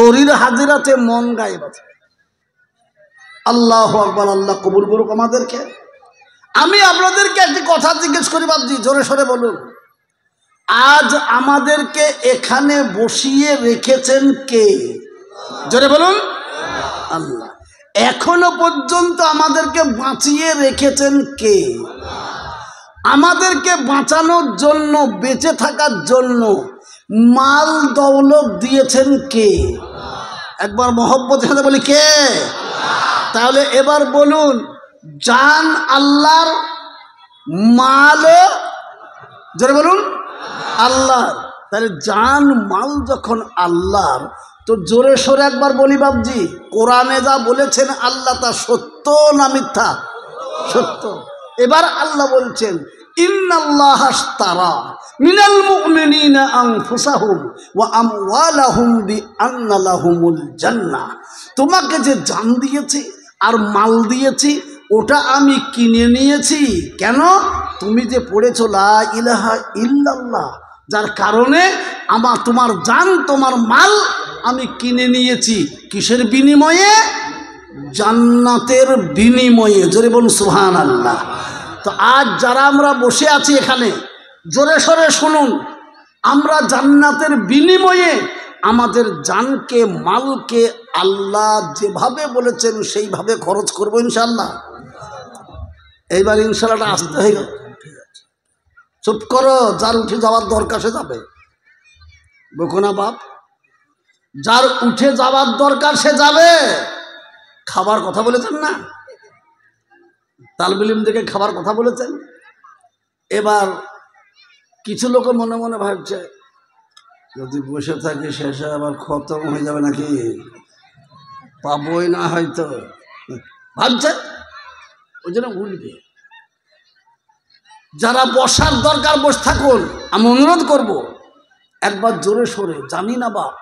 শরীর হাজির আছে, মন গায়েব আছে। আল্লাহু আকবার, আল্লাহ কবুল করুক আমাদেরকে। আমি আপনাদেরকে একটি কথা জিজ্ঞেস করি বাবজি, জোরে সরে বলুন। আজ আমাদেরকে এখানে বসিয়ে রেখেছেন কে? জোরে বলুন। আল্লাহ। এখনো পর্যন্ত আমাদেরকে বাঁচিয়ে রেখেছেন কে? আমাদেরকে বাঁচানোর জন্য, বেঁচে থাকার জন্য মাল দৌলত দিয়েছেন কে? একবার মহব্বতের সাথে বলি কে? তাহলে এবার বলুন, জান আল্লাহর, মালও জোরে বলুন আল্লাহর। তাহলে জান মাল যখন আল্লাহর, তো জোরে সরে একবার বলি বাবজি, কোরআনে যা বলেছেন আল্লাহ তা সত্য না মিথ্যা? সত্য। এবার আল্লাহ বলছেন, ইন্নাল্লাহা আশতারা মিনাল মুমিনিনা আনফুসাহুম ওয়া আমওয়ালাহুম বিআন্না লাহুমুল জান্নাহ। তোমাকে যে জান দিয়েছি আর মাল দিয়েছি, ওটা আমি কিনে নিয়েছি। কেন? তুমি যে পড়েছো লা ইলাহা ইল্লাল্লাহ, যার কারণে তোমার জান, তোমার মাল আমি কিনে নিয়েছি। কিসের বিনিময়ে? জান্নাতের বিনিময়ে। জোরে বলুন সুবহানাল্লাহ। তো আজ যারা আমরা বসে আছি এখানে, জোরে সরে শুনুন, আমরা জান্নাতের বিনিময়ে আমাদের জানকে, মালকে আল্লাহ যেভাবে বলেছেন সেইভাবে খরচ করবো ইনশাআল্লাহ। এইবার ইনশাআল্লাহ আসতে হয়ে গেল। চুপ করো, যার উঠে যাওয়ার দরকার সে যাবে, বকো না বাপ। যার উঠে যাওয়ার দরকার সে যাবে। খাবার কথা বলেছেন না, তালবিলিম থেকে খাবার কথা বলেছেন। এবার কিছু লোক মনে মনে ভাবছে, যদি বসে থাকি শেষে আবার খতম হয়ে যাবে নাকি, পাবই না হয়তো, ভাবছে। ওই জন্য উঠবে। যারা বসার দরকার বসে থাকুন। আমি অনুরোধ করব, একবার জোরে সরে, জানি না বাপ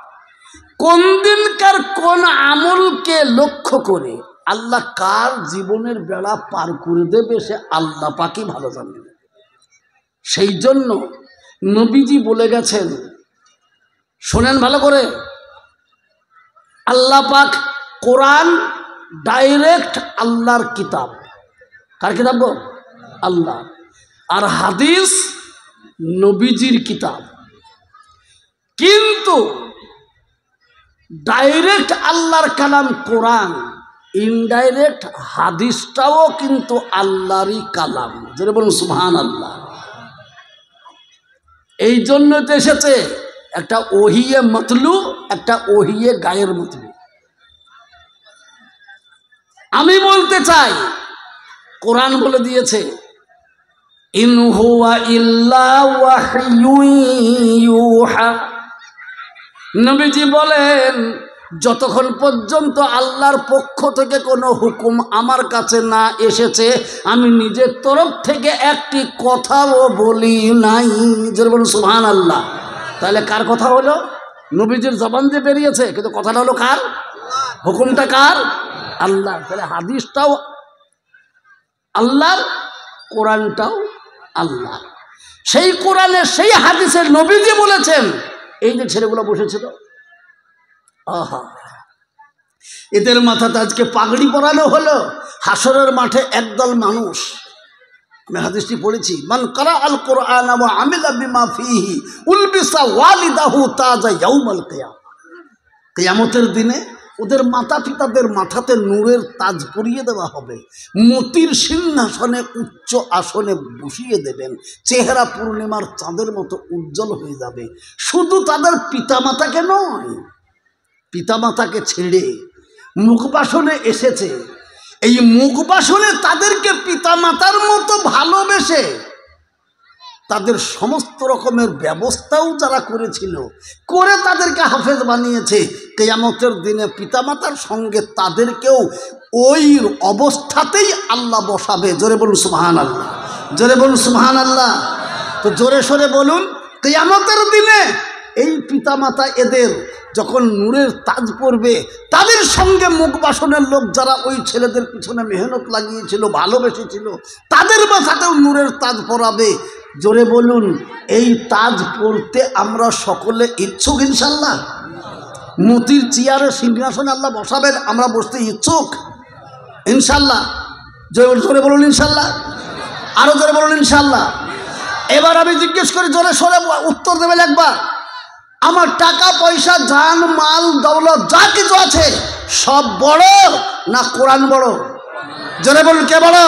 কোন দিনকার কোন আমলকে লক্ষ্য করে আল্লাহ কার জীবনের বেড়া পার করে দেবে, সে আল্লাহ পাকই ভালো জানেন। সেই জন্য নবীজি বলে গেছেন, শোনেন ভালো করে, আল্লাহ পাক কোরআন ডাইরেক্ট আল্লাহর কিতাব। কার কিতাব গো? আল্লাহ। আর হাদিস নবীজির কিতাব। কিন্তু ডাইরেক্ট আল্লাহর কালাম কোরআন, ইনডাইরেক্ট হাদিসটাও কিন্তু আল্লাহরই কালাম। যেটা বলুন সুবহানাল্লাহ। এই জন্য তো এসেছে একটা ওহিয়ে মতলু, একটা ওহিয়ে গায়ের মতলু। আমি বলতে চাই, কোরআন বলে দিয়েছে, ইন হুয়া ইল্লা ওয়াহয়ুন ইউহা। নবীজি বলেন, যতক্ষণ পর্যন্ত আল্লাহর পক্ষ থেকে কোনো হুকুম আমার কাছে না এসেছে, আমি নিজের তরফ থেকে একটি কথাও বলি নাই। যেটা বলুন সুবহানাল্লাহ। তাহলে কার কথা হলো? নবীজির জবান দিয়ে বেরিয়েছে, কিন্তু কথাটা হলো কার? হুকুমটা কার? আল্লাহ। তাহলে হাদিসটাও আল্লাহর, কোরআনটাও আল্লাহ। সেই কোরআনে, সেই হাদিসের নবীজি বলেছেন, এই যে ছেলেগুলো বসেছিল, আহা, এদের মাথাতে আজকে পাগড়ি পরানো হলো। হাসরের মাঠে একদল মানুষ, আমি হাদিসটি পড়েছি, মান কারা আল কোরআন ওয়া আমিলা বিমা ফিহি উলবিসা ওয়ালিদাহু তাজা ইয়াউমাল কিয়ামা। কিয়ামতের দিনে ওদের মাতা পিতাদের মাথাতে নূরের তাজ পরিয়ে দেওয়া হবে, মতির সিংহাসনে উচ্চ আসনে বসিয়ে দেবেন, চেহারা পূর্ণিমার চাঁদের মতো উজ্জ্বল হয়ে যাবে। শুধু তাদের পিতামাতাকে নয়, পিতামাতাকে ছেড়ে মুখবাসনে এসেছে, এই মুখবাসনে তাদেরকে পিতামাতার মতো ভালোবেসে তাদের সমস্ত রকমের ব্যবস্থাও যারা করেছিল, করে তাদেরকে হাফেজ বানিয়েছে, কিয়ামতের দিনে পিতামাতার সঙ্গে তাদেরকেও ওই অবস্থাতেই আল্লাহ বসাবে। জোরে বলুন সুবহানাল্লাহ, জোরে বলুন সুবহানাল্লাহ। তো জোরে সরে বলুন, কিয়ামতের দিনে এই পিতামাতা এদের যখন নূরের তাজ পড়বে, তাদের সঙ্গে মুখ বাসনের লোক যারা ওই ছেলেদের পিছনে মেহনত লাগিয়েছিল, ভালোবেসেছিল, তাদের মাথাতেও নূরের তাজ পরাবে। জোরে বলুন, এই তাজ পড়তে আমরা সকলে ইচ্ছুক ইনশাল্লাহ? মতির চেয়ারে সিংহাসনে আল্লাহ বসাবেন, আমরা বসতে ইচ্ছুক ইনশাল্লাহ। জোরে বলুন ইনশাল্লাহ, আরো জোরে বলুন ইনশাল্লাহ। এবার আমি জিজ্ঞেস করি, জোরে সরে উত্তর দেবেন একবার। আমার টাকা পয়সা জান মাল দৌলত যা কিছু আছে সব বড় না কোরআন বড়? জোরে বলুন, কে বড়?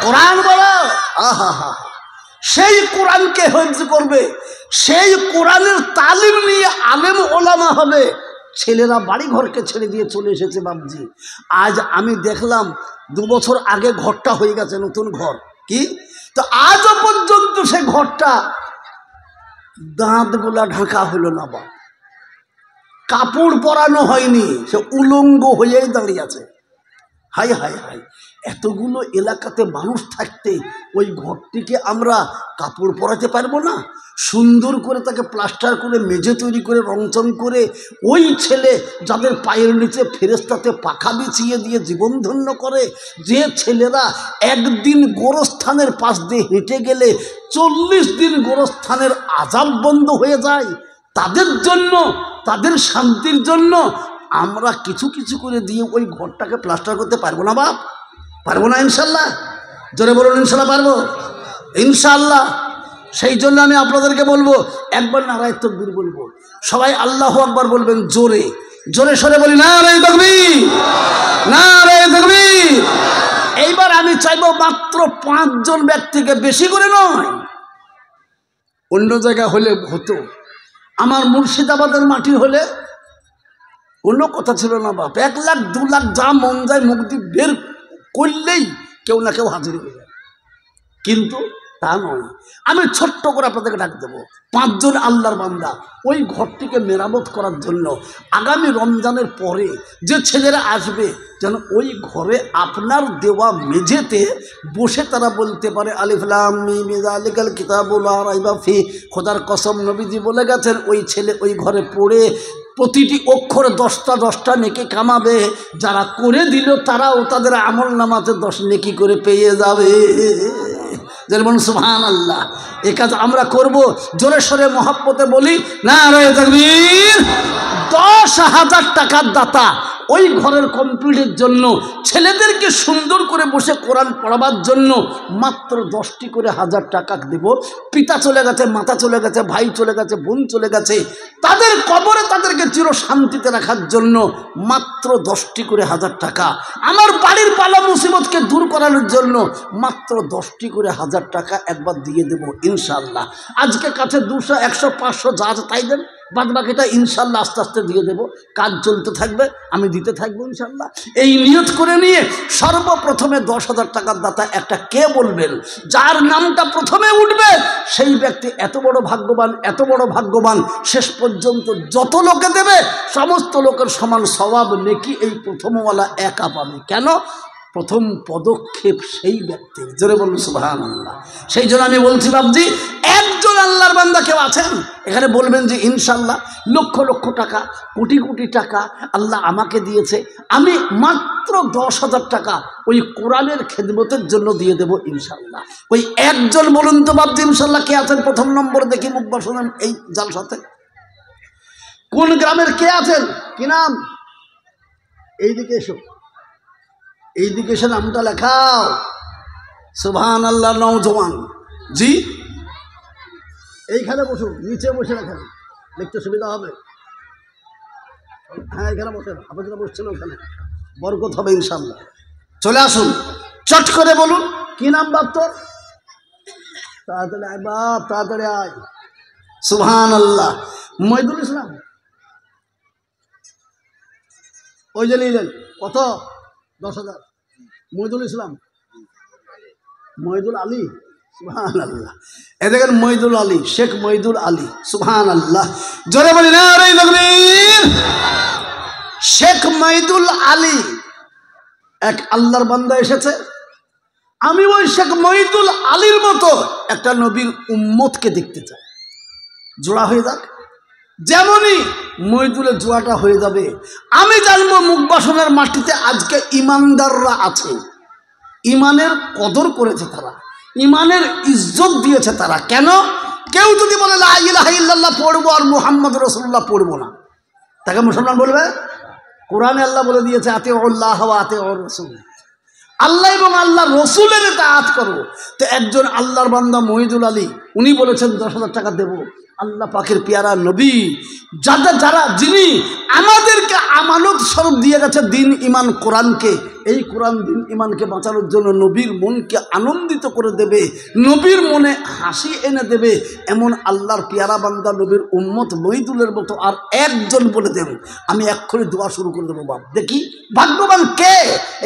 কোরআন বড়। আহা হা, সেই কোরআনকে হিফজ করবে, সেই কোরআনের তালিম নিয়ে আলেম ওলামা হবে। ছেলেরা বাড়ি ঘরকে ছেড়ে দিয়ে চলে এসেছে বাবজি। আজ আমি দেখলাম 2 বছর আগে ঘরটা হয়ে গেছে নতুন ঘর, কি তো আজও পর্যন্ত সে ঘরটা দাঁতগুলা ঢাকা হলো না, বা কাপড় পরানো হয়নি, সে উলঙ্গ হয়েই দাঁড়িয়ে আছে। হাই হাই হাই, এতগুলো এলাকাতে মানুষ থাকতে ওই ঘরটিকে আমরা কাপড় পরাতে পারবো না? সুন্দর করে তাকে প্লাস্টার করে মেঝে তৈরি করে রংচং করে ওই ছেলে যাদের পায়ের নিচে ফেরেশতাতে পাখা বিছিয়ে দিয়ে জীবন ধন্য করে, যে ছেলেরা একদিন গোরস্থানের পাশ দিয়ে হেঁটে গেলে 40 দিন গোরস্থানের আযাব বন্ধ হয়ে যায়, তাদের জন্য, তাদের শান্তির জন্য আমরা কিছু কিছু করে দিয়ে ওই ঘরটাকে প্লাস্টার করতে পারবো না বাপ? পারবো না ইনশাল্লাহ? জোরে বলুন ইনশাল্লাহ পারবো ইনশাল্লাহ। সেই জন্য আমি আপনাদেরকে বলবো, একবার নারায়ে তাকবীর বলবো, সবাই আল্লাহু আকবার বলবেন জোরে জোরে সরে বলি নারায়ে তাকবীর, নারায়ে তাকবীর। এইবার আমি চাইবো মাত্র 5 জন ব্যক্তিকে, বেশি করে নয়। অন্য জায়গা হলে হতো, আমার মুর্শিদাবাদের মাটি হলে কোনো কথা ছিল না বাপ। 1 লাখ 2 লাখ যা মন যায় মুখ দিয়ে বের করলেই কেউ না কেউ হাজির হয়ে যায়, কিন্তু তা নয়। আমি ছোট্ট করে আপনাদেরকে ডাক দেবো, 5 জন আল্লাহর বান্দা ওই ঘরটিকে মেরামত করার জন্য আগামী রমজানের পরে যে ছেলেরা আসবে, যেন ওই ঘরে আপনার দেওয়া মেঝেতে বসে তারা বলতে পারে আলিফ লাম মিম যালিকাল কিতাবু লা রাইবা ফি। খোদার কসম, নবীজি বলে গেছেন, ওই ছেলে ওই ঘরে পড়ে প্রতিটি অক্ষরে 10টা নেকি কামাবে। যারা করে দিল তারাও তাদের আমল নামাতে 10 নেকি করে পেয়ে যাবে। যেমন সুবহানাল্লাহ। এই কাজ আমরা করব, জোরে সরে মহব্বতে বলি নারায়ে তাকবীর। 10,000 টাকার দাতা ওই ঘরের কমপ্লিটের জন্য, ছেলেদেরকে সুন্দর করে বসে কোরআন পড়াবার জন্য মাত্র 10টি করে 1000 টাকা দেব। পিতা চলে গেছে, মাতা চলে গেছে, ভাই চলে গেছে, বোন চলে গেছে, তাদের কবরে তাদেরকে চির শান্তিতে রাখার জন্য মাত্র 10টি করে 1000 টাকা। আমার বাড়ির বালা মুসিবতকে দূর করানোর জন্য মাত্র 10টি করে 1000 টাকা একবার দিয়ে দেব ইনশাআল্লাহ। আজকে কাছে 200 100 500 যা আছে তাই দেন, বাদ বাকিটা ইনশাল্লাহ আস্তে আস্তে দিয়ে দেব। কাজ চলতে থাকবে, আমি দিতে থাকবো ইনশাল্লাহ। এই নিয়ত করে নিয়ে সর্বপ্রথমে 10,000 টাকার দাতা একটা কে বলবেন, যার নামটা প্রথমে উঠবে সেই ব্যক্তি এত বড় ভাগ্যবান, এত বড় ভাগ্যবান, শেষ পর্যন্ত যত লোকে দেবে সমস্ত লোকের সমান সওয়াব নেকি এই প্রথমওয়ালা একা পাবে। কেন? প্রথম পদক্ষেপ সেই ব্যক্তির। জোরে বলুন সুবহানাল্লাহ। সেই জন্য আমি বলছি বাবজি, একজন আল্লাহর বান্দা কেউ আছেন এখানে বলবেন যে ইনশাল্লাহ লক্ষ লক্ষ টাকা, কোটি কোটি টাকা আল্লাহ আমাকে দিয়েছে, আমি মাত্র 10,000 টাকা ওই কোরআনের খেদমতের জন্য দিয়ে দেব ইনশাল্লাহ। ওই একজন বলুন তো বাবজি ইনশাল্লাহ কে আছেন? প্রথম নম্বরে দেখি মুখ বসান এই জালসাতে। কোন গ্রামের কে আছেন? কি নাম? এইদিকে এসো, এইদিকে এসে নামটা লেখাও। সুবহানাল্লাহ। নওজওয়ান জি, এইখানে বসুন, নিচে বসে লেখেন, লিখতে সুবিধা হবে। হ্যাঁ এখানে বসেন, আপনারা বসছেন ওখানে, বরকত হবে ইনশাল্লাহ। চলে আসুন, চট করে বলুন কি নাম বাপ তোর? তাড়াতাড়ি আয় বাপ, তাড়াতাড়ি আয়। সুবহানাল্লাহ। মহিদুল ইসলাম। ওই যে নিলেন কত? 10,000। মহিদুল ইসলাম, মহিদুল আলী। সুবহানাল্লাহ। এ দেখেন মহিদুল আলী, শেখ মহিদুল আলী। সুবহানাল্লাহ। জোরে বলি নারায়ে তাকবীর। শেখ মহিদুল আলী এক আল্লাহর বান্দা এসেছে, আমি ওই শেখ মহিদুল আলীর মতো একটা নবীর উম্মতকে দেখতে চাই। জোড়া হয়ে যাক, যেমনই মহিদুলের জোড়াটা হয়ে যাবে আমি জানবো মুখবাসনের মাটিতে আজকে ইমানদাররা আছে, ইমানের কদর করেছে তারা, ইমানের ইজ্জত দিয়েছে তারা। কেন? কেউ যদি বলে লা ইলাহা ইল্লাল্লাহ পড়বো আর মুহাম্মদ রাসূলুল্লাহ পড়বো না, তাকে মুসলমান বলবে? কোরআনে আল্লাহ বলে দিয়েছে আতিউল্লাহ ওয়া আতিউর রাসূল, আল্লাহ এবং আল্লাহ রসুলের ইতাআত করো। তো একজন আল্লাহর বান্দা মহিদুল আলী উনি বলেছেন 10,000 টাকা দেব। আল্লাহ পাকের পেয়ারা নবী যিনি আমাদেরকে আমানত স্বরূপ দিয়ে গেছে দিন ইমান কোরআনকে, এই কোরআন দিন ইমানকে বাঁচানোর জন্য নবীর মনকে আনন্দিত করে দেবে, নবীর মনে হাসি এনে দেবে, এমন আল্লাহর পেয়ারা বান্দা নবীর উম্মত মহিদুলের মতো আর একজন বলে দেন, আমি এক্ষুনি দোয়া শুরু করে দেবো। বাপ দেখি ভাগ্যবান কে,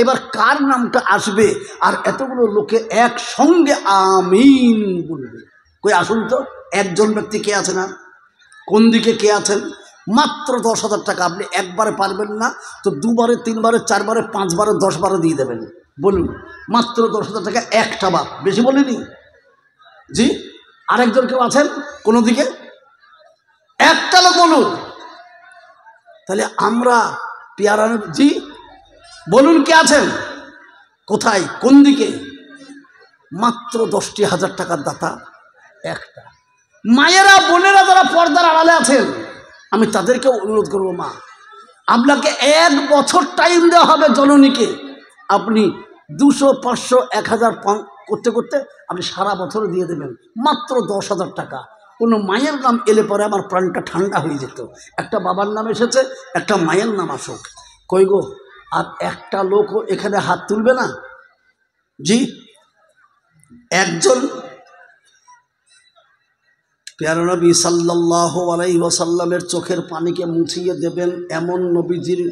এবার কার নামটা আসবে আর এতগুলো লোকে একসঙ্গে আমিন বলবে। কই আসুন তো, একজন ব্যক্তি কে আছে না? কোন দিকে কে আছেন? মাত্র 10,000 টাকা। আপনি একবারে পারবেন না তো 2বারে 3বারে 4বারে 5বারে 10বারে দিয়ে দেবেন। বলুন মাত্র 10,000 টাকা একটা বাপ, বেশি বলিনি জি। আরেকজন কেউ আছেন কোনো দিকে? একটা লোক বলুন। তাহলে আমরা পেয়ারা জি বলুন কে আছেন, কোথায়, কোন দিকে? মাত্র 10,000 টাকার দাতা একটা। মায়েরা বোনেরা যারা পর্দার আড়ালে আছেন আমি তাদেরকে অনুরোধ করবো, মা আপনাকে 1 বছর টাইম দেওয়া হবে জননীকে, আপনি 200 500 1000 করতে করতে আপনি সারা বছর দিয়ে দেবেন মাত্র 10,000 টাকা। কোনো মায়ের নাম এলে পরে আমার প্রাণটা ঠান্ডা হয়ে যেত। একটা বাবার নাম এসেছে, একটা মায়ের নাম আসুক। কই গো, আর একটা লোকও এখানে হাত তুলবে না জি? একজন প্যারা নবী সাল্লাল্লাহু আলাইহি ওয়াসাল্লামের চোখের পানিকে মুছিয়ে দেবেন এমন নবীজির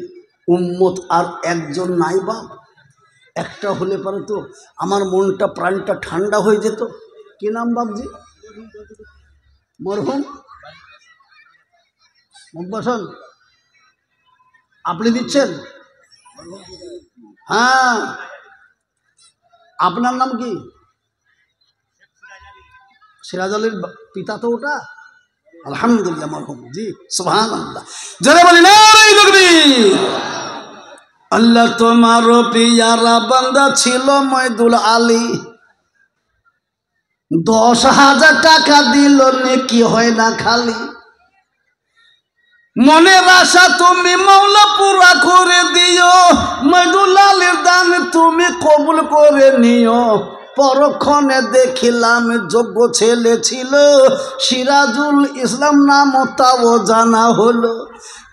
উম্মত আর একজন নাই বাপ? একটা হলে পারে তো আমার মনটা প্রাণটা ঠান্ডা হয়ে যেত। কি নাম বাপজি? মরহুম মুকবাসন আপনি দিচ্ছেন? হ্যাঁ, আপনার নাম কি? সিরাজ আলীর পিতা তো ওটা? আলহামদুলিল্লাহ মরহুম জি, সুবহানাল্লাহ। যারা বলি নারে তাকবীর। আল্লাহ তোমার পিয়ারা বান্দা ছিল মহিদুল আলী, 10,000 টাকা দিল নেকি হয় না খালি। মনের আশা তুমি মৌলা পুরা করে দিও, মহিদুল আলীর দান তুমি কবুল করে নিও। পরক্ষণে দেখিলাম যোগ্য ছেলে ছিল, সিরাজুল ইসলাম নাম তাও জানা হলো।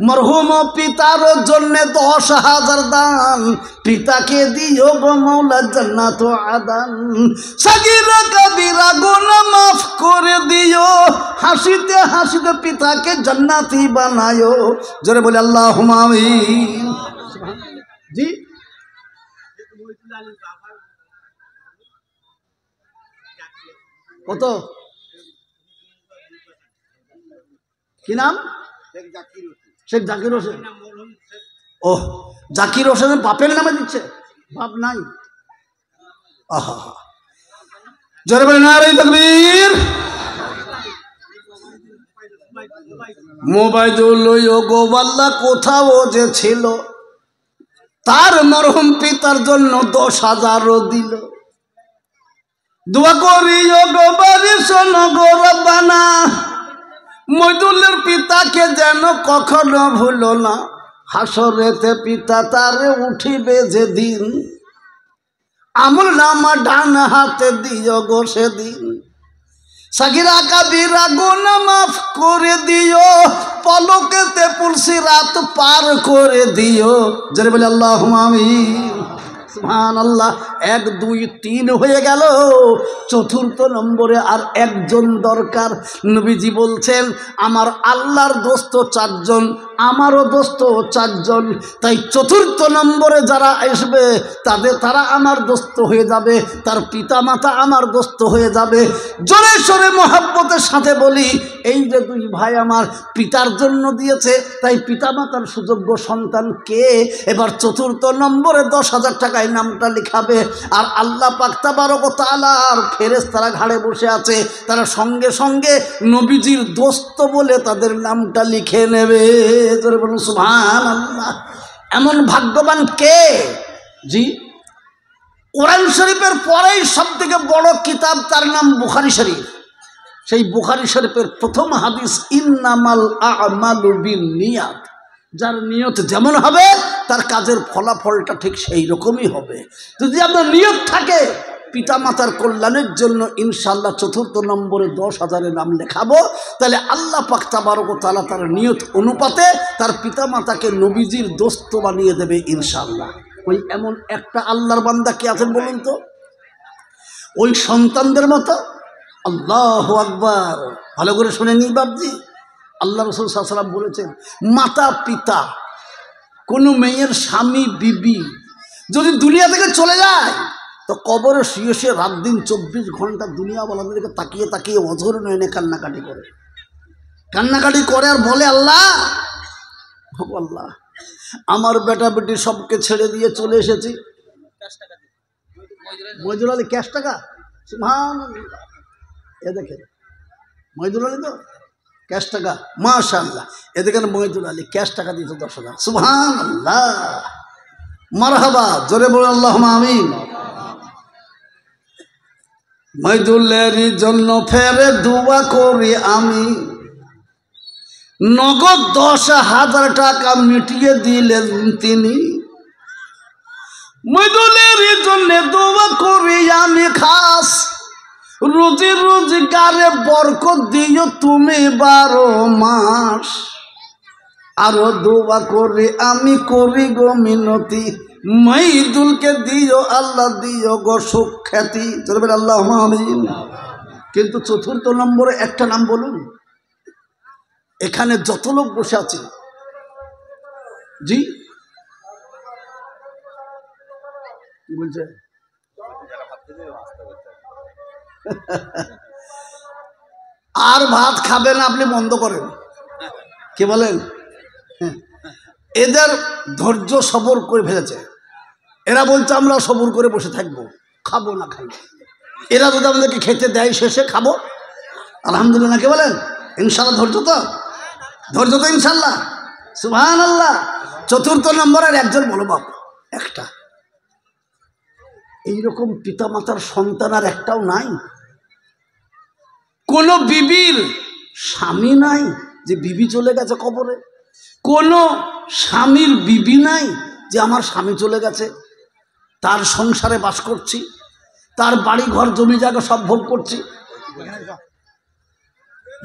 মরহুম পিতার জন্য 10,000 দান, পিতাকে দিও গো মৌলা জান্নাত আদান। সাগীরা কবিরা গুনাহ মাফ করে দিও, হাসিতে হাসিতে পিতাকে জান্নাতি বানায়ো। জোরে বলে আল্লাহুম্মা আমিন জি। কত কি নাম? শেখ জাকির হোসেন। ও জাকির হোসেনের বাপের নামে দিচ্ছে? বাপ নাই। আহা, জোরে বলে নারে তাকবীর। মোবাইদুল গোবাল্লা কোথাও যে ছিল, তার মরহুম পিতার জন্য 10,000 দিল। দোয়া করি গো বাড়ি শোনো গো রব্বানা, মহিদুলের পিতাকে যেন কখনো ভুলো না। হাসরেতে পিতা তারে উঠিবে যেদিন, আমল নামা ডান হাতে দিও গো সেদিন। সাগীরা কাবিরা গুনাহ মাফ করে দিও, পলকেতে পুলসিরাত পার করে দিও। যারা বলে আল্লাহুম্মা আমিন সুবহানাল্লাহ। 1 2 3 হয়ে গেল, 4র্থ নম্বরে আর একজন দরকার। নবীজি বলছেন আমার আল্লাহর দোস্ত 4 জন, আমারও দোস্ত 4 জন, তাই 4র্থ নম্বরে যারা আসবে তারা আমার দোস্ত হয়ে যাবে, তার পিতা মাতা আমার দোস্ত হয়ে যাবে। জোরে সোরে মহব্বতের সাথে বলি, এই যে 2 ভাই আমার পিতার জন্য দিয়েছে, তাই পিতা মাতার সুযোগ্য সন্তান কে? এবার 4র্থ নম্বরে 10,000 টাকায় নামটা লিখাবে। আর আল্লাহ পাক তাবারক ওয়া তাআলার ফেরেশতারা ঘাড়ে বসে আছে, তারা সঙ্গে সঙ্গে নবীজির দোস্ত বলে তাদের নামটা লিখে নেবে। জোরে বলুন সুবহানাল্লাহ। এমন ভাগ্যবান কে জি? কোরআন শরীফের পরেই সবথেকে বড় কিতাব, তার নাম বুখারী শরীফ। সেই বুখারী শরীফের প্রথম হাদিস ইন্নামাল আ'মালু বিন্নিয়াত, যার নিয়ত যেমন হবে তার কাজের ফলাফলটা ঠিক সেই রকমই হবে। যদি আপনার নিয়ত থাকে পিতামাতার কল্যাণের জন্য ইনশাআল্লাহ ৪র্থ নম্বরে ১০,০০০ নাম লেখাবো, তাহলে আল্লাহ পাক তাবারক ওয়া তাআলা তার নিয়ত অনুপাতে তার পিতামাতাকে নবীজির দোস্ত বানিয়ে দেবে ইনশাআল্লাহ। ওই এমন একটা আল্লাহর বান্দা কে আছেন বলুন তো? ওই সন্তানদের মতো। আল্লাহু আকবার। ভালো করে শুনে নি বাপজি, আল্লাহ রাসূল সাল্লাল্লাহু আলাইহি ওয়াসাল্লাম বলেছেন, মাতা পিতা কোনো মেয়ের স্বামী বিবি যদি দুনিয়া থেকে চলে যায় তো কবরে শুয়ে শুয়ে রাত দিন ২৪ ঘন্টা দুনিয়াওয়ালাদেরকে তাকিয়ে তাকিয়ে অঝর নয়নে কান্নাকাটি করে আর বলে, আল্লাহ আল্লাহ আমার বেটা বেটি সবকে ছেড়ে দিয়ে চলে এসেছি। মহিদুল আলী ক্যাশ টাকা, সুবহানাল্লাহ। এ দেখেন মহিদুল আলী তো ক্যাশ টাকা, মাশাআল্লাহ। এ দেখেন মহিদুল আলী ক্যাশ টাকা দিত ১০,০০০। সুবহানাল্লাহ, মারহাবা, জোরে বলুন আল্লাহুম্মা আমিন। মহিদুলের জন্য ফেরে দোয়া করি আমি, নগদ ১০,০০০ টাকা মিটিয়ে দিলেন তিনি। মহিদুলের জন্য দোয়া করি আমি খাস, রোজি রোজগারে বরকত দিও তুমি ১২ মাস। আরো দোয়া করি আমি করি গো মিনতি, মহিদুলকে দিও আল্লাহ দিও গো সুখ্যাতি। চলবেন আল্লাহুম্মা আমিন। কিন্তু ৪র্থ নম্বরে একটা নাম বলুন। এখানে যত লোক বসে আছে, জি কি বলছে? আর ভাত খাবেন আপনি বন্ধ করেন, কি বলেন? এদের ধৈর্য সবর করে ফেলেছে। এরা বলছে আমরা সবর করে বসে থাকবো, খাবো না খাই। এরা যদি আমাদেরকে খেতে দেয় শেষে খাবো আলহামদুলিল্লাহ, কে বলেন? ইনশাল্লাহ। ধৈর্য তো ইনশাল্লাহ, সুবহানাল্লাহ। ৪র্থ নম্বরের একজন বলো বাপ, একটা এইরকম পিতামাতার সন্তান আর একটাও নাই। কোন বিবির স্বামী নাই যে বিবি চলে গেছে কবরে, কোন স্বামীর বিবি নাই যে আমার স্বামী চলে গেছে, তার সংসারে বাস করছি, তার বাড়ি ঘর জমি জায়গা সব ভোগ করছি।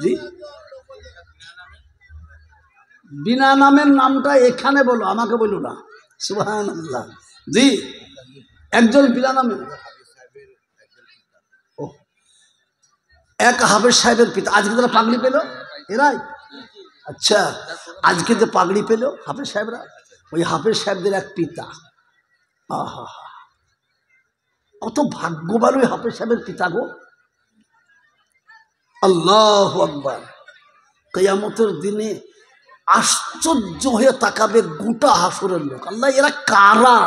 জি, বিনা নামের নামটা এখানে বলো, আমাকে বলো না। সুবহানাল্লাহ। জি, একজন বিনা নামে, এক হাফেজ সাহেবের পিতা। আজকে যারা পাগড়ি পেল এরাই, আচ্ছা আজকে যে পাগড়ি পেল হাফেজ সাহেবরা, ওই হাফেজ সাহেবদের এক পিতা। আহা, কত ভাগ্যবান ওই হাফেজ সাহেবের পিতা গো। আল্লাহু আকবার। কিয়ামতের দিনে আশ্চর্য হয়ে তাকাবে গোটা হাসরের লোক, আল্লাহ এরা কারা?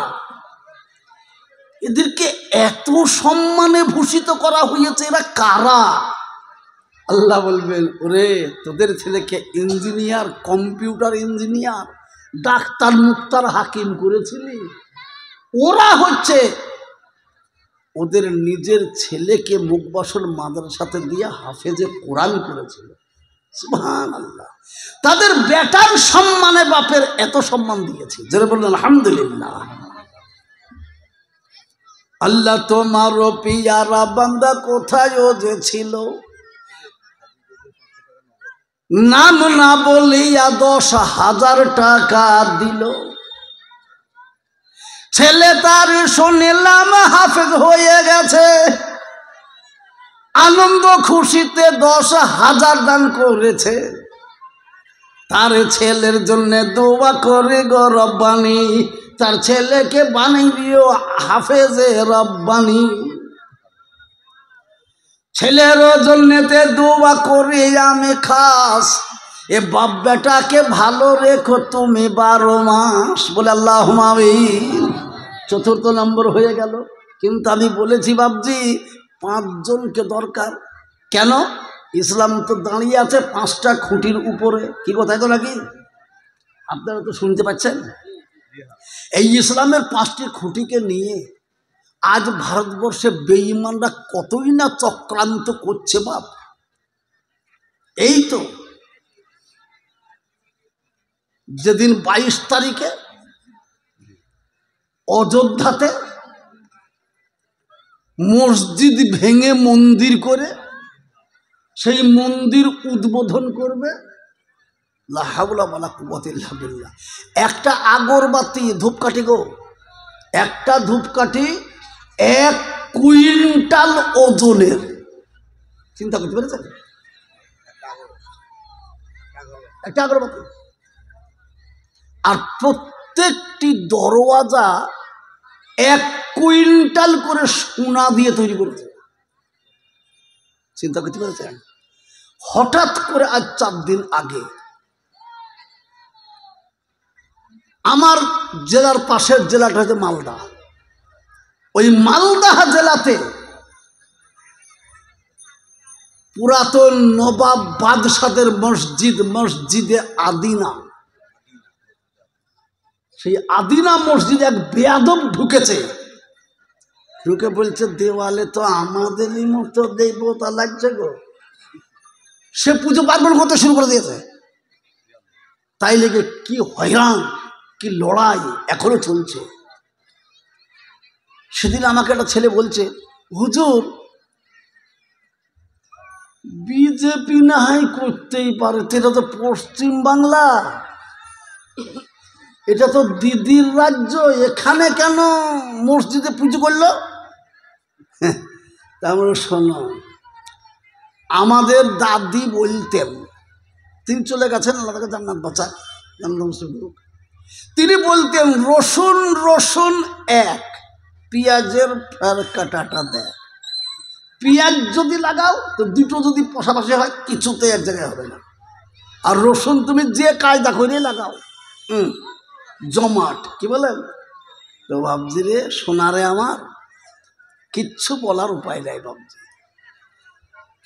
এদেরকে এত সম্মানে ভূষিত করা হয়েছে, এরা কারা? আল্লাহ বলবেন, ওরে তোদের ছেলেকে ইঞ্জিনিয়ার, কম্পিউটার ইঞ্জিনিয়ার, ডাক্তার, মুক্তার, হাকিম করেছিলি। ওরা হচ্ছে ওদের নিজের ছেলেকে মুকবাসর মাদ্রাসাতে দিয়ে হাফেজে কোরআন করেছিল। সুবহানাল্লাহ। তাদের বেটার সম্মানে বাপের এত সম্মান দিয়েছে, যারা বললেন আলহামদুলিল্লাহ। আল্লাহ তোমার পিয়ারা বান্দা কোথায় ও যে ছিল, নাম না বলিয়া ১০,০০০ টাকা দিল। ছেলে তার শুনিলাম হাফেজ হয়ে গেছে, আনন্দ খুশিতে ১০,০০০ দান করেছে। তার ছেলের জন্য দোয়া করে গো রব্বানি, তার ছেলেকে বানিয়ে দিও হাফেজে রব্বানি। ছেলের জন্যতে দোয়া করি আমি খাস, এ বাপ বেটাকে ভালো রেখো তুমি ১২ মাস। বলে আল্লাহুম্মা আমিন। ৪র্থ নম্বর হয়ে গেল। কিন্তু আমি বলেছি বাপজি ৫ জনকে দরকার। কেন? ইসলাম তো দাঁড়িয়ে আছে ৫টা খুঁটির উপরে, কি কোথায় তো নাকি? আপনারা তো শুনতে পাচ্ছেন। এই ইসলামের 5টি খুঁটিকে নিয়ে আজ ভারতবর্ষে বেঈমানরা কতই না চক্রান্ত করছে বাপ। এই তো যেদিন 22 তারিখে অযোধ্যাতে মসজিদ ভেঙে মন্দির করে সেই মন্দির উদ্বোধন করবে, লা হাওলা ওয়ালা কুওয়াতা ইল্লা বিল্লাহ। একটা আগরবাতি ধূপকাঠি গো, একটা ধূপকাঠি 1 কুইন্টাল ওজনের। চিন্তা করতে পেরেছেন? একটা আগরবাতি। আর প্রত্যেকটি দরওয়াজা 1 কুইন্টাল করে সোনা দিয়ে তৈরি করেছে। চিন্তা করতে পেরেছেন? হঠাৎ করে আজ 4 দিন আগে আমার জেলার পাশের জেলাটা হচ্ছে মালদা, ওই মালদা জেলাতে পুরাতন নবাব বাদশাদের মসজিদ, মসজিদে আদিনা, সেই আদিনা মসজিদ এক বেয়াদব ঢুকেছে, ঢুকে বলছে দেওয়ালে তো আমাদেরই মতো দেবতা লাগছে গো। সে পুজো পার্বণ করতে শুরু করে দিয়েছে। তাই লেগে কি হয়রান, কি লড়াই এখনো চলছে। সেদিন আমাকে একটা ছেলে বলছে, হুজুর বিজেপি না হয় করতেই পারে, এটা তো পশ্চিম বাংলা, এটা তো দিদির রাজ্য, এখানে কেন মসজিদে পুজো করলো? তারপরে শোনো, আমাদের দাদি বলতেন, তিনি চলে গেছেন, আল্লাহ তাকে জান্নাত বাঁচায়, তিনি বলতেন রসুন রসুন এক, পেঁয়াজের ফের কাটাটা দেয়। পেঁয়াজ যদি লাগাও তো দুটো যদি পাশাপাশি হয় কিছুতে এক জায়গায় হবে না। আর রসুন তুমি যে কায়দা করে লাগাও জমাট, কি বলেন? তো বাবজি রে, সোনারে আমার, কিচ্ছু বলার উপায় নাই বাবজি।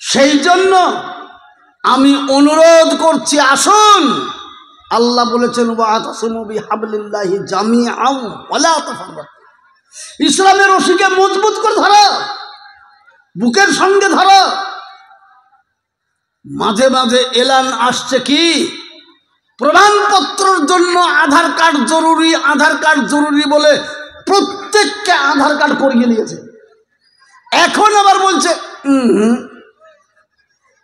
সেই জন্য আমি অনুরোধ করছি, আসুন, আল্লাহ বলেছেন ওয়াতাসিমু বিহাবলিল্লাহি জামিআন ওয়ালা তাফাররাকু, ইসলামের রশিকে মজবুত করে ধরো, বুকের সঙ্গে ধরো। মাঝে মাঝে এলান আসছে কি প্রমাণপত্রের জন্য আধার কার্ড জরুরি, আধার কার্ড জরুরি বলে প্রত্যেককে আধার কার্ড করিয়ে নিয়েছে। এখন আবার বলছে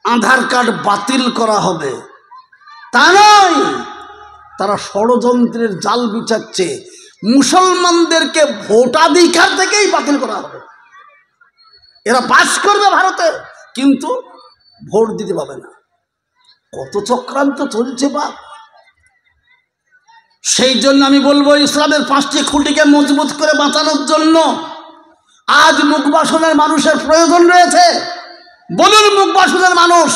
আধার কার্ড বাতিল করা হবে। তা নয়, তারা ষড়যন্ত্রের জাল বিছাচ্ছে, মুসলমানদেরকে ভোটাধিকার থেকেই বাতিল করা হবে। এরা পাস করবে ভারতে, কিন্তু ভোট দিতে পাবে না। কত চক্রান্ত চলছে বাপ। সেই জন্য আমি বলবো, ইসলামের 5টি খুঁটিকে মজবুত করে বাঁচানোর জন্য আজ মুখবাসনের মানুষের প্রয়োজন রয়েছে। বলুন মুখবাসনের মানুষ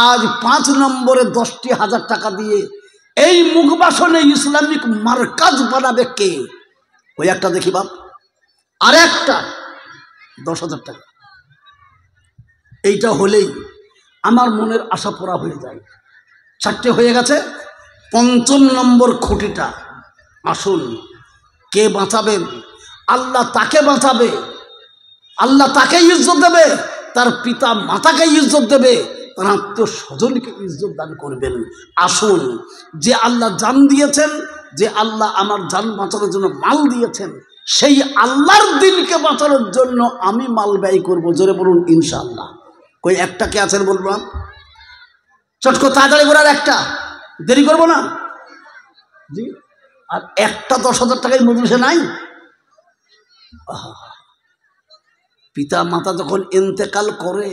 আজ 5 নম্বরে 10,000 টাকা দিয়ে এই মুখবাসনে ইসলামিক মার্কাজ বানাবে কে? ওই একটা দেখি বাপ, আর একটা 10,000 টাকা। এইটা হলেই আমার মনের আশা পূরা হয়ে যায়। 4টে হয়ে গেছে, 5ম নম্বর খুঁটিটা, আসুন, কে বাঁচাবেন? আল্লাহ তাকে বাঁচাবে, আল্লাহ তাকে ইজ্জত দেবে, তার পিতা মাতাকে ইজ্জত দেবে, তার আত্মীয় স্বজনকে ইজ্জত দান করবেন। আসুন, যে আল্লাহ জান দিয়েছেন, যে আল্লাহ আমার জান বাঁচানোর জন্য মাল দিয়েছেন, সেই আল্লাহর দিনকে বাঁচানোর জন্য আমি মাল ব্যয় করবো। জোরে বলুন ইনশাআল্লাহ। কই একটা কে আছেন বললাম? চটকো তাড়াতাড়ি করে, আর একটা, দেরি করবো না জি। আর একটা 10,000 টাকায় মজলিসে নাই। পিতা মাতা যখন ইন্তেকাল করে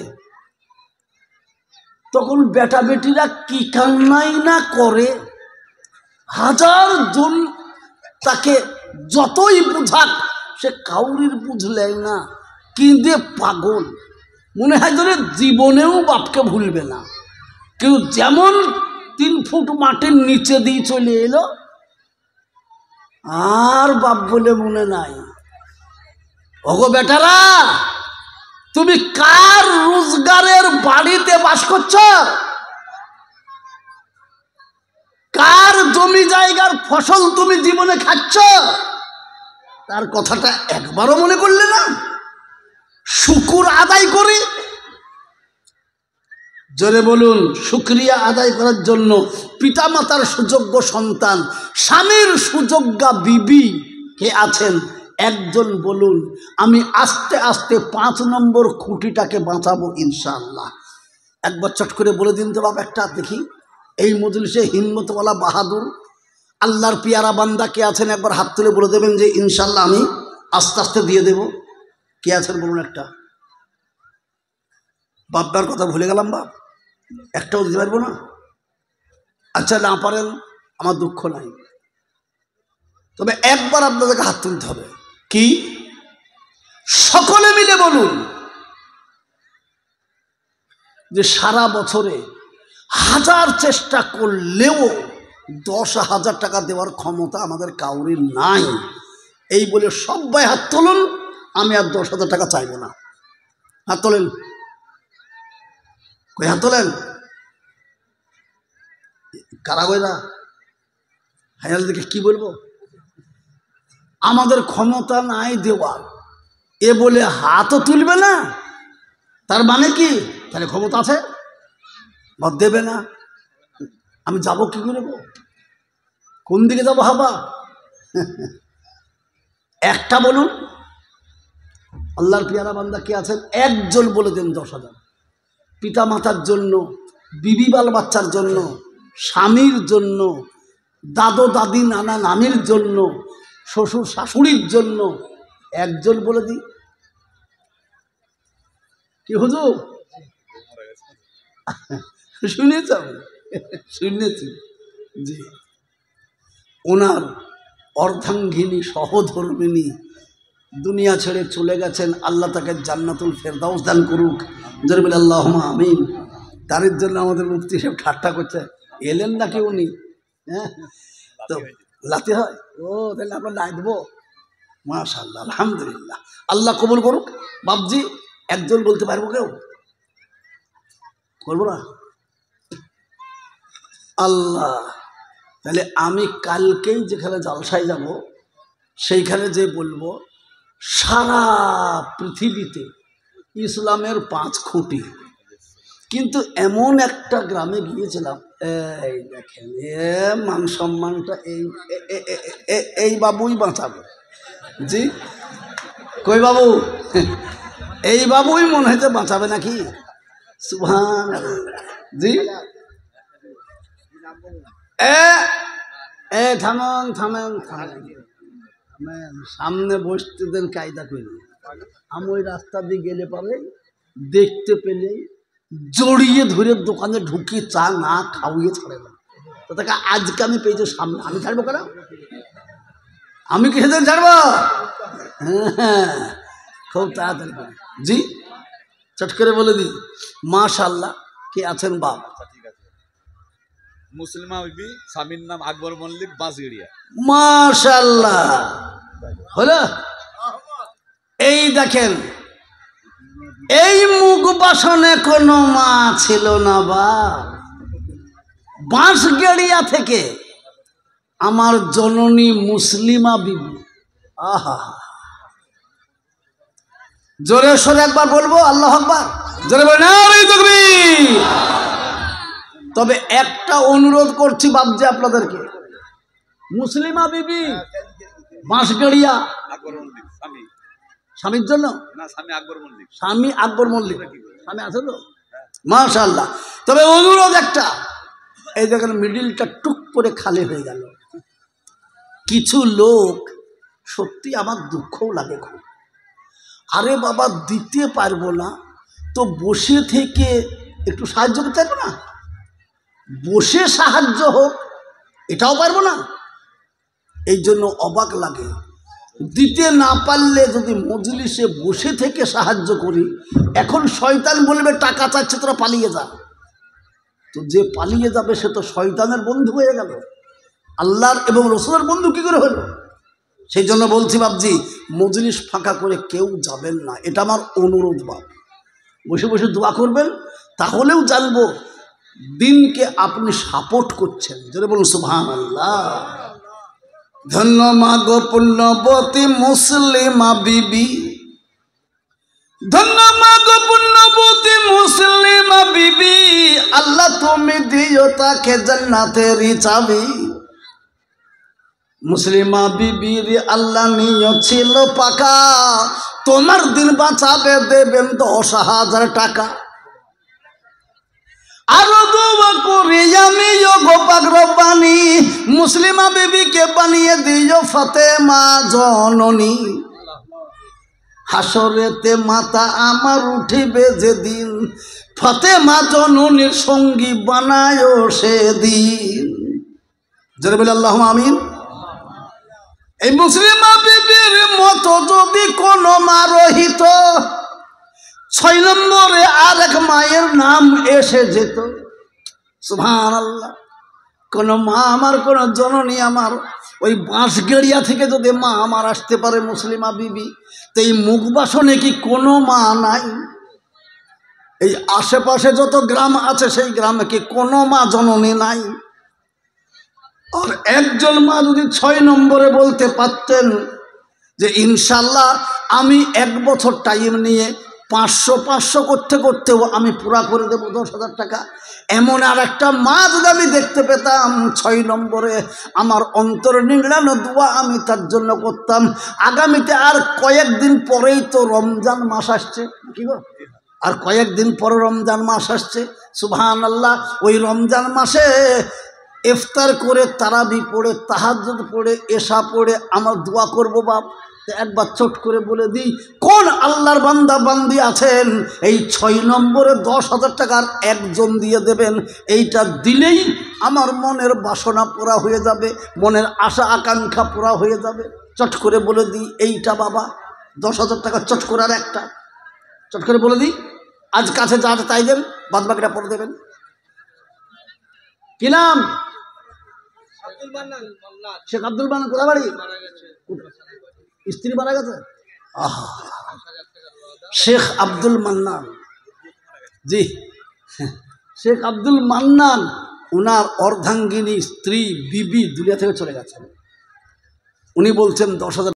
তখন বেটা বেটিরা কি কান্নাই না করে। 1000 জন তাকে যতই বুঝাক, সে কাউরির বুঝলেই না, কিন্দে পাগল। মনে হয় ধরে জীবনেও বাপকে ভুলবে না। কেউ যেমন 3 ফুট মাটির নিচে দিয়ে চলে এলো, আর বাপ বলে মনে নাই। ওগো বেটারা, তুমি কার রোজগারের বাড়িতে বাস করছ? কার জমি জায়গার ফসল তুমি জীবনে খাচ্ছ? তার কথাটা একবারও মনে করলে না? শুকুর আদায় করি। জোরে বলুন। শুকরিয়া আদায় করার জন্য পিতামাতার সুযোগ্য সন্তান, স্বামীর সুযোগ্যা বিবি কে আছেন একজন বলুন। আমি আস্তে আস্তে 5 নম্বর খুঁটিটাকে বাঁচাবো ইনশাআল্লাহ। একবার চট করে বলে দিন তো বাপ একটা, দেখি এই মজলিসে হিম্মতওয়ালা বাহাদুর আল্লাহর পিয়ারা বান্দা কে আছেন একবার হাত তুলে বলে দেবেন যে ইনশাআল্লাহ আমি আস্তে আস্তে দিয়ে দেব। কে আছেন বলুন একটা। বাপদার কথা ভুলে গেলাম বাপ, একটাও দিতে পারবো না। আচ্ছা না পারেন আমার দুঃখ নাই, তবে একবার আপনাদেরকে হাত তুলতে হবে। কি? সকলে মিলে বলুন যে সারা বছরে 1000 চেষ্টা করলেও 10,000 টাকা দেওয়ার ক্ষমতা আমাদের কাউরির নাই। এই বলে সবাই হাত তুলুন, আমি আর 10,000 টাকা চাইব না। হাত তোলেন, কই হাত তোলেন কারা গয়রা হায়াল দিকে কি বলবো? আমাদের ক্ষমতা নাই দেওয়ার, এ বলে হাতও তুলবে না, তার মানে কি তাহলে ক্ষমতা আছে বা দেবে না। আমি যাব কি করে, কোন দিকে যাবো হাবা? একটা বলুন। আল্লাহর পিয়ারা বান্দা কে আছেন একজন বলে দেন 10,000। পিতা মাতার জন্য, বিবি বাল বাচ্চার জন্য, স্বামীর জন্য, দাদু দাদি নানা নানির জন্য, শ্বশুর শাশুড়ির জন্য একজন বলে দিই। কি হুজুর শুনেছ? শুনেছি জি। ওনার অর্ধাঙ্গিনী সহধর্মিনী দুনিয়া ছেড়ে চলে গেছেন, আল্লাহ তাকে জান্নাতুল ফেরদাউস দান করুক। জোরে বলে আল্লাহুম্মা আমিন। তার জন্য আমাদের মুফতি সাহেব ঠাট্টা করছে, এলেন নাকি উনি? হ্যাঁ তো লাতে হয় ও, তাহলে আমরা লাই দেবো। মাশাআল্লাহ, আলহামদুলিল্লাহ, আল্লাহ কবুল করুক। বাপজি একজন বলতে পারবো, কেউ করবো না? আল্লাহ, তাহলে আমি কালকেই যেখানে জালসায় যাব সেইখানে যে বলবো সারা পৃথিবীতে ইসলামের 5 খুঁটি। কিন্তু এমন একটা গ্রামে গিয়েছিলাম, এই দেখেন মান সম্মানটা এই বাবুই বাঁচাবে। জি কই বাবু? এই বাবুই মনে হয়েছে বাঁচাবে নাকি? সুবহানাল্লাহ। জি থামেন থামেন থামেন, সামনে বসতে দেন, কায়দা করি। আমি ওই রাস্তা দিয়ে গেলে পারে দেখতে পেলে জড়িয়ে ধরে দোকানে ঢুকিয়ে চা না খাওয়িয়ে ছাড়ে না। তো তাকে আজকে আমি পেয়েছি সামনে, আমি ছাড়বো কেন? আমি কি সেদিন ছাড়বো? হ্যাঁ খুব তাড়াতাড়ি করে। জি চট করে বলে দিই মাশাআল্লাহ। কে আছেন বাপ? মুসলিমা বিবি, স্বামীর নাম আকবর মল্লিক, বাঁশগড়িয়া। মাশাআল্লাহ হলো। এই দেখেন, এই মুখ বাসনে কোনো মা ছিল না বা বাঁশগড়িয়া থেকে আমার জননী মুসলিমা বিবি। আহা, জোরে সোরে একবার বলবো আল্লাহু আকবার। জোরে বলেন নারে তাকবীর। তবে একটা অনুরোধ করছি বাপজি আপনাদেরকে, মুসলিমা বিবি বাঁশগড়িয়া, স্বামীর জন্য না, স্বামী আকবর মল্লিক, স্বামী আছে তো মাশাআল্লাহ। তবে অনুরোধ একটা, এই দেখেন মিডিলটা টুক করে খালি হয়ে গেল। কিছু লোক সত্যি আমার দুঃখও লাগে খুব। আরে বাবা দিতে পারবো না তো বসে থেকে একটু সাহায্য করতে পারবো না? বসে সাহায্য হোক এটাও পারবো না। এই জন্য অবাক লাগে, দিতে না পারলে যদি মজলিসে বসে থেকে সাহায্য করি, এখন শয়তান বলবে টাকা চাচ্ছে তোরা পালিয়ে যা। তো যে পালিয়ে যাবে সে তো শয়তানের বন্ধু হয়ে গেল, আল্লাহর এবং রসুলের বন্ধু কি করে হলো? সেই জন্য বলছি বাপজি, মজলিস ফাঁকা করে কেউ যাবেন না, এটা আমার অনুরোধ বাপ। বসে বসে দোয়া করবেন, তাহলেও জানবো দিনকে আপনি সাপোর্ট করছেন। যেটা বলুন সুবহানাল্লাহ। ধন্য মা গো পুণ্যবতী মুসলিমা বিবি, ধন্যবাদ পুণ্যবতী মুসলিমা বিবি, আল্লাহ তুমি দিও তাকে জান্নাতেরই চাবি। মুসলিমা বিবির আল্লাহ নিয়ত ছিল পাকা, তোমার দিন বাঁচাবে দেবেন 10,000 টাকা। আরো দোয়া করি আমি গো পাক রব্বানি, মুসলিমা বিবিকে বানিয়ে দিও ফাতেমা জননী। হাসরেতে মাথা আমার উঠিবে যেদিন, ফাতেমা জননীর সঙ্গী বানায় সেদিন। জোরে বলে আল্লাহুম্মা আমিন। এই মুসলিমা বিবির মতো যদি কোনো মা রহিত, 6 নম্বরে আরেক মায়ের নাম এসে যেত। সুবহানাল্লাহ। কোনো মা আমার, কোনো জননী আমার, ওই বাঁশগেড়িয়া থেকে যদি মা আমার আসতে পারে মুসলিমা বিবি, তো এই মুখবাসনে কি কোনো মা নাই? এই আশেপাশে যত গ্রাম আছে সেই গ্রামে কি কোনো মা জননী নাই? আর একজন মা যদি 6 নম্বরে বলতে পারতেন যে ইনশাল্লাহ আমি 1 বছর টাইম নিয়ে 500 করতে করতেও আমি পুরা করে দেবো 10,000 টাকা, এমন আর একটা মা যদি আমি দেখতে পেতাম 6 নম্বরে, আমার অন্তর নিংড়ানো দোয়া আমি তার জন্য করতাম। আগামীতে আর কয়েকদিন পরেই তো রমজান মাস আসছে, কি গো, আর কয়েকদিন পরে রমজান মাস আসছে। সুবহানাল্লাহ। ওই রমজান মাসে ইফতার করে, তারাবি পড়ে, তাহাজ্জুদ পড়ে, এশা পড়ে আমার দোয়া করব বাপ। একবার ছোট করে বলে দিই, কোন আল্লাহর বান্দা বান্দি আছেন এই 6 নম্বরে 10,000 টাকার একজন দিয়ে দেবেন? এইটা দিলেই আমার মনের বাসনা পুরা হয়ে যাবে, মনের আশা আকাঙ্ক্ষা পুরা হয়ে যাবে। চট করে বলে দিই এইটা বাবা, 10,000 টাকা চট করে, আর একটা চট করে বলে দিই, আজ কাছে যা আছে তাই দেন, বাদ বাকিটা পরে দেবেন। কি নাম? শেখ আব্দুল মান্নান। কোথা বাড়ি? স্ত্রী মারা গেছে। শেখ আব্দুল মান্নান, জি, শেখ আব্দুল মান্নান, উনার অর্ধাঙ্গিনী স্ত্রী বিবি দুনিয়া থেকে চলে গেছেন। উনি বলছেন 10,000